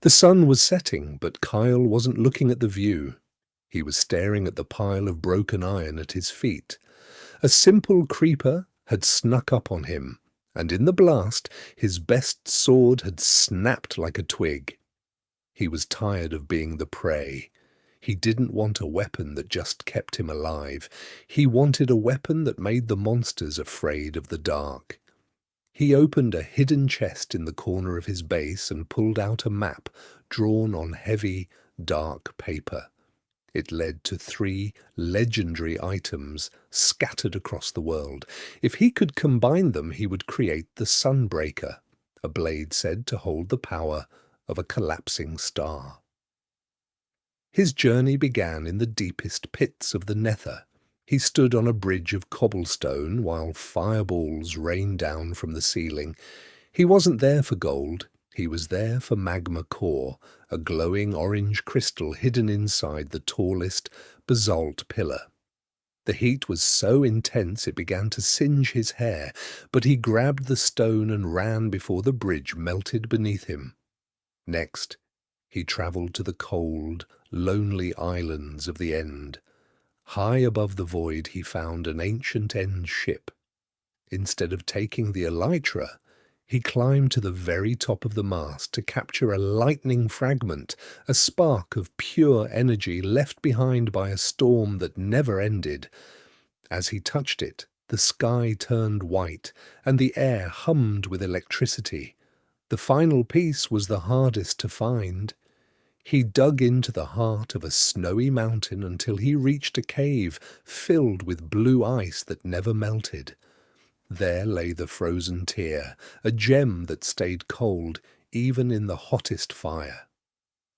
The sun was setting, but Kyle wasn't looking at the view. He was staring at the pile of broken iron at his feet. A simple creeper had snuck up on him, and in the blast his best sword had snapped like a twig. He was tired of being the prey. He didn't want a weapon that just kept him alive. He wanted a weapon that made the monsters afraid of the dark. He opened a hidden chest in the corner of his base and pulled out a map drawn on heavy, dark paper. It led to 3 legendary items scattered across the world. If he could combine them, he would create the Sunbreaker, a blade said to hold the power of a collapsing star. His journey began in the deepest pits of the Nether. He stood on a bridge of cobblestone while fireballs rained down from the ceiling. He wasn't there for gold. He was there for magma core, a glowing orange crystal hidden inside the tallest basalt pillar. The heat was so intense it began to singe his hair, but he grabbed the stone and ran before the bridge melted beneath him. Next, he travelled to the cold, lonely islands of the End. High above the void he found an ancient End ship. Instead of taking the elytra, he climbed to the very top of the mast to capture a lightning fragment, a spark of pure energy left behind by a storm that never ended. As he touched it, the sky turned white and the air hummed with electricity. The final piece was the hardest to find. He dug into the heart of a snowy mountain until he reached a cave filled with blue ice that never melted. There lay the frozen tear, a gem that stayed cold even in the hottest fire.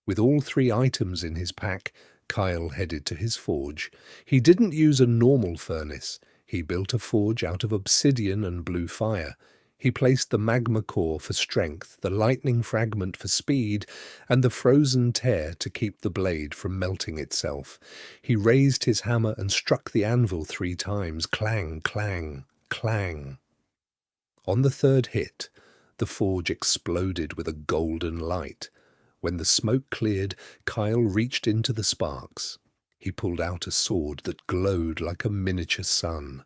With all 3 items in his pack, Kyle headed to his forge. He didn't use a normal furnace. He built a forge out of obsidian and blue fire. He placed the magma core for strength, the lightning fragment for speed, and the frozen tear to keep the blade from melting itself. He raised his hammer and struck the anvil 3 times. Clang, clang, clang. On the 3rd hit, the forge exploded with a golden light. When the smoke cleared, Kyle reached into the sparks. He pulled out a sword that glowed like a miniature sun.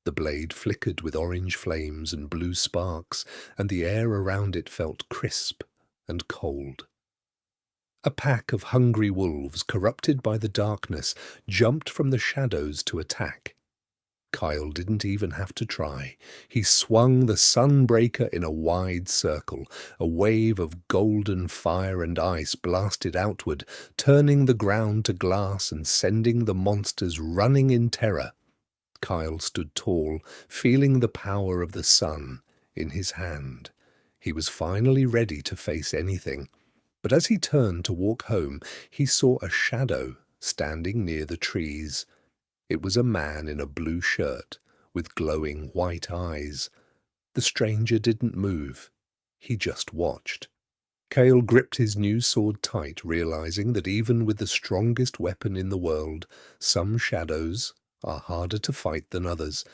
The blade flickered with orange flames and blue sparks, and the air around it felt crisp and cold. A pack of hungry wolves, corrupted by the darkness, jumped from the shadows to attack. Kyle didn't even have to try. He swung the Sunbreaker in a wide circle. A wave of golden fire and ice blasted outward, turning the ground to glass and sending the monsters running in terror. Kyle stood tall, feeling the power of the sun in his hand. He was finally ready to face anything. But as he turned to walk home, he saw a shadow standing near the trees. It was a man in a blue shirt with glowing white eyes. The stranger didn't move. He just watched. Kyle gripped his new sword tight, realizing that even with the strongest weapon in the world, some shadows are harder to fight than others.